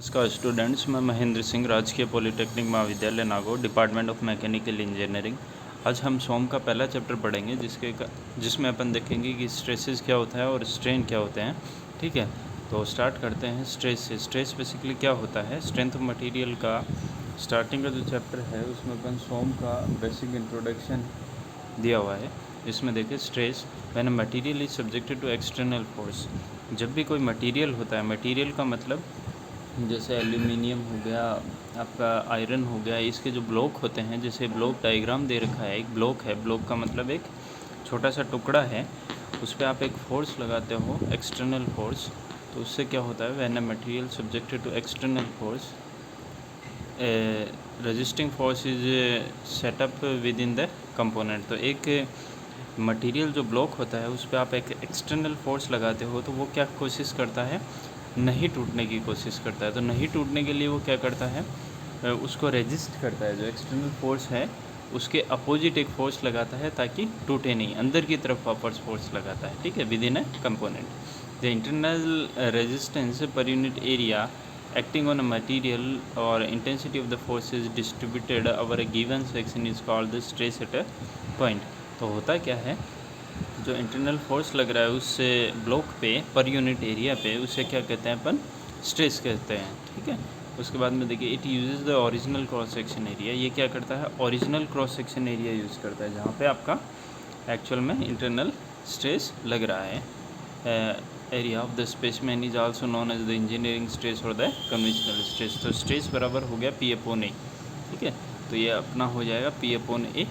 नमस्कार स्टूडेंट्स, मैं महेंद्र सिंह, राजकीय पॉलिटेक्निक महाविद्यालय Nagaur, department of mechanical engineering. आज हम सोम का पहला चैप्टर पढ़ेंगे जिसमें अपन देखेंगे कि स्ट्रेसेस क्या होता है और स्ट्रेन क्या होते हैं। ठीक है, तो स्टार्ट करते हैं स्ट्रेस से। स्ट्रेस बेसिकली क्या होता है? स्ट्रेंथ ऑफ मटेरियल का स्टार्टिंग का जो चैप्टर है उसमें अपन सोम का बेसिक इंट्रोडक्शन दिया हुआ है। इसमें देखिए stress when a material is subjected to external force. जब भी कोई मटेरियल होता है, मटेरियल का मतलब जैसे एल्यूमिनियम हो गया, आपका आयरन हो गया, इसके जो ब्लॉक होते हैं, जैसे ब्लॉक डायग्राम दे रखा है, एक ब्लॉक है, ब्लॉक का मतलब एक छोटा सा टुकड़ा है, उस पर आप एक फोर्स लगाते हो, एक्सटर्नल फोर्स, तो उससे क्या होता है? When a material subjected to external force, resisting force is set up within the component. तो एक मटेरियल जो ब्लॉक होता है उस पर आप एक एक्सटर्नल फोर्स लगाते हो, तो वो क्या कोशिश करता है? नहीं टूटने की कोशिश करता है। तो नहीं टूटने के लिए वो क्या करता है? उसको रेजिस्ट करता है। जो एक्सटर्नल फोर्स है उसके अपोजिट एक फोर्स लगाता है ताकि टूटे नहीं, अंदर की तरफ वापस फोर्स लगाता है। ठीक है, with in a component. The internal resistance per unit area acting on a material or intensity of the force is distributed over a given section is called the stress at a point। तो होता क्या है? जो internal force लग रहा है उससे block पे पर यूनिट एरिया पे, उसे क्या कहते हैं अपन? स्ट्रेस कहते हैं। ठीक है, उसके बाद में देखिए it uses the original cross section area. ये क्या करता है? Original cross section area use करता है, जहाँ पे आपका एक्चुअल में इंटरनल स्ट्रेस लग रहा है। Area of the specimen is also known as the engineering stress और द कन्वेंशनल स्ट्रेस। तो स्ट्रेस बराबर हो गया पी अपॉन ए। ठीक है, तो ये अपना हो जाएगा पी अपॉन ए।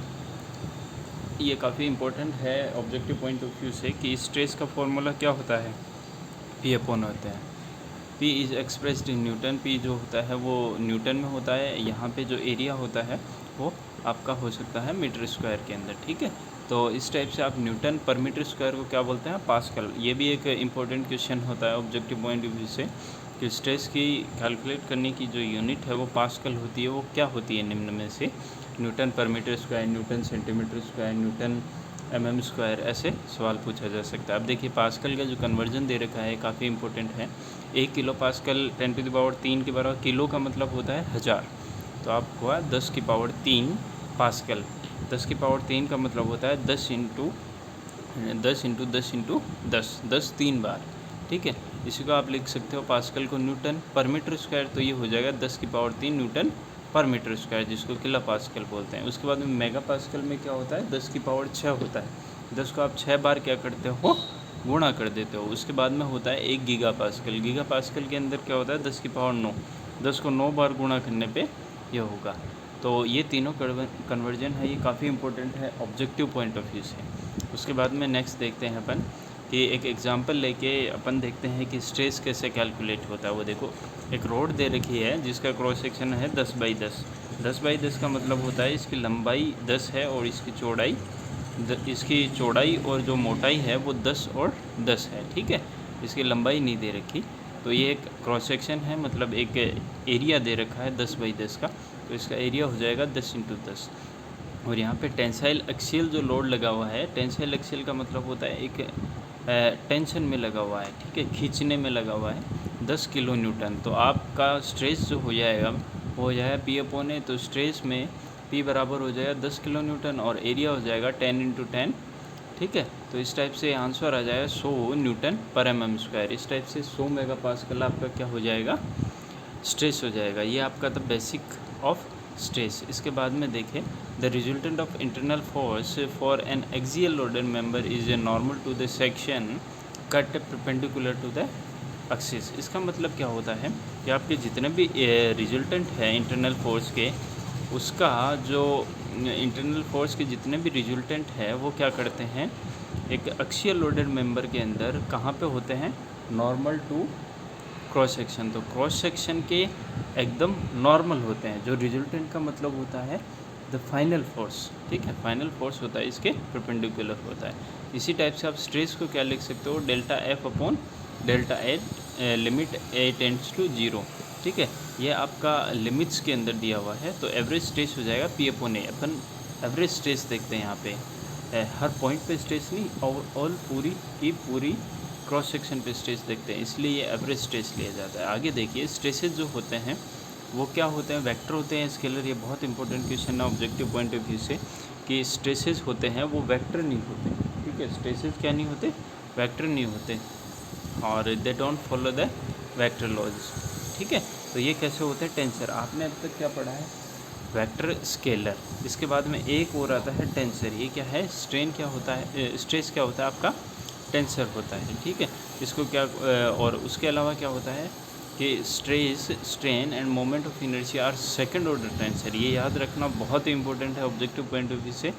ये काफ़ी इंपॉर्टेंट है ऑब्जेक्टिव पॉइंट ऑफ व्यू से कि स्ट्रेस का फॉर्मूला क्या होता है? पी अपॉन होता है। P is expressed in newton. P जो होता है वो न्यूटन में होता है। यहाँ पे जो एरिया होता है वो आपका हो सकता है मीटर स्क्वायर के अंदर। ठीक है, तो इस टाइप से आप न्यूटन पर मीटर स्क्वायर को क्या बोलते हैं? पास्कल। ये भी एक इम्पोर्टेंट क्वेश्चन होता है ऑब्जेक्टिव पॉइंट ऑफ व्यू से कि स्ट्रेस की कैलकुलेट करने की जो यूनिट है वो पास्कल होती है। वो क्या होती है? निम्न में से न्यूटन पर metre square, newton centimetre square, newton mm square, ऐसे सवाल पूछा जा सकता है। अब देखिए पास्कल का जो कन्वर्जन दे रखा है काफ़ी इंपॉर्टेंट है। 1 किलो पास्कल 10⁻³ के बराबर। किलो का मतलब होता है 1000, तो आप हुआ 10⁻³ पास्कल। 10⁻³ का मतलब होता है 10 इंटू 10 इंटू 10 इंटू 10, 10 3 बार। ठीक है, इसी को आप लिख सकते हो पास्कल को न्यूटन पर मीटर स्क्वायर, तो ये हो जाएगा 10⁻³ न्यूटन पर मीटर स्क्वायर, जिसको किलो पास्कल बोलते हैं। उसके बाद में मेगा पास्कल में क्या होता है? 10⁻6 होता है। 10 को आप 6 बार क्या करते हो? गुणा कर देते हो। उसके बाद में होता है 1 गीगा पास्कल। गीगा पास्कल के अंदर क्या होता है? 10⁹ 10 को 9 बार गुणा करने पे ये होगा। तो ये तीनों कन्वर्जन है, ये काफ़ी इंपॉर्टेंट है ऑब्जेक्टिव पॉइंट ऑफ व्यू से। उसके बाद में नेक्स्ट देखते हैं अपन कि एक एग्जांपल लेके अपन देखते हैं कि स्ट्रेस कैसे कैलकुलेट होता है। वो देखो एक रोड दे रखी है जिसका क्रॉस सेक्शन है 10/10। 10/10 का मतलब होता है इसकी लंबाई 10 है और इसकी चौड़ाई और जो मोटाई है वो 10 और 10 है। ठीक है, इसकी लंबाई नहीं दे रखी। तो ये एक क्रॉस सेक्शन है, मतलब एक एरिया दे रखा है 10/10 का, तो इसका एरिया हो जाएगा 10 इंटू 10। और यहाँ पे टेंसाइल एक्सियल जो लोड लगा हुआ है, टेंसाइल एक्सियल का मतलब होता है एक टेंशन में लगा हुआ है। ठीक है, खींचने में लगा हुआ है 10 किलो न्यूटन। तो आपका स्ट्रेस जो हो जाएगा वो हो जाएगा पी अपॉन ए। तो स्ट्रेस में पी बराबर हो जाएगा 10 किलो न्यूटन और एरिया हो जाएगा 10 इंटू 10। ठीक है, तो इस टाइप से आंसर आ जाएगा 100 न्यूटन पर mm स्क्वायर। इस टाइप से 100 मेगा पास्कल आपका क्या हो जाएगा? स्ट्रेस हो जाएगा। ये आपका द बेसिक ऑफ स्ट्रेस। इसके बाद में देखें the resultant of internal force for an axial loaded member is a normal to the section cut perpendicular to the axis. इसका मतलब क्या होता है कि आपके जितने भी रिजल्टेंट है इंटरनल फोर्स के, उसका जो इंटरनल फोर्स के जितने भी रिजल्टेंट है वो क्या करते हैं? एक एक्सियल लोडेड मेंबर के अंदर कहाँ पे होते हैं? Normal to cross section. तो क्रॉस सेक्शन के एकदम नॉर्मल होते हैं। जो रिजल्टेंट का मतलब होता है द फाइनल फोर्स। ठीक है, फाइनल फोर्स होता है इसके परपेंडिकुलर होता है। इसी टाइप से आप स्ट्रेस को क्या लिख सकते हो? Delta F upon delta at limit A tends to 0। ठीक है, ये आपका लिमिट्स के अंदर दिया हुआ है। तो एवरेज स्ट्रेस हो जाएगा पी अपॉन ए। अपन एवरेज स्ट्रेस देखते हैं यहाँ पे, हर पॉइंट पे स्ट्रेस नहीं, और ऑल पूरी की पूरी क्रॉस सेक्शन पे स्ट्रेस देखते हैं, इसलिए ये एवरेज स्ट्रेस लिया जाता है। आगे देखिए स्ट्रेसेस जो होते हैं वो क्या होते हैं, वेक्टर होते हैं, स्केलर। ये बहुत इंपॉर्टेंट क्वेश्चन है ऑब्जेक्टिव पॉइंट ऑफ व्यू से कि स्ट्रेसेस होते हैं वो वेक्टर नहीं होते, ठीक है। स्ट्रेसेस क्या नहीं होते, वेक्टर नहीं होते, और they don't follow the vector laws, ठीक है। तो ये कैसे होते हैं, टेंसर। आपने अब तक क्या पढ़ा है, वेक्टर, स्केलर। इसके बाद में एक और आता है टेंसर। ये क्या है, स्ट्रेन क्या होता है, स्ट्रेस क्या होता है आपका, टेंसर होता है, ठीक है। इसको क्या और उसके अलावा क्या होता है कि stress, strain and moment of inertia are second order tensor. ये याद रखना बहुत ही इंपॉर्टेंट है ऑब्जेक्टिव पॉइंट ऑफ व्यू से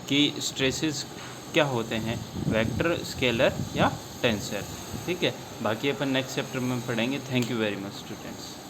कि स्ट्रेसेस क्या होते हैं, वेक्टर, स्केलर या टेंसर, ठीक है। बाकी अपन नेक्स्ट चैप्टर में पढ़ेंगे। Thank you very much students.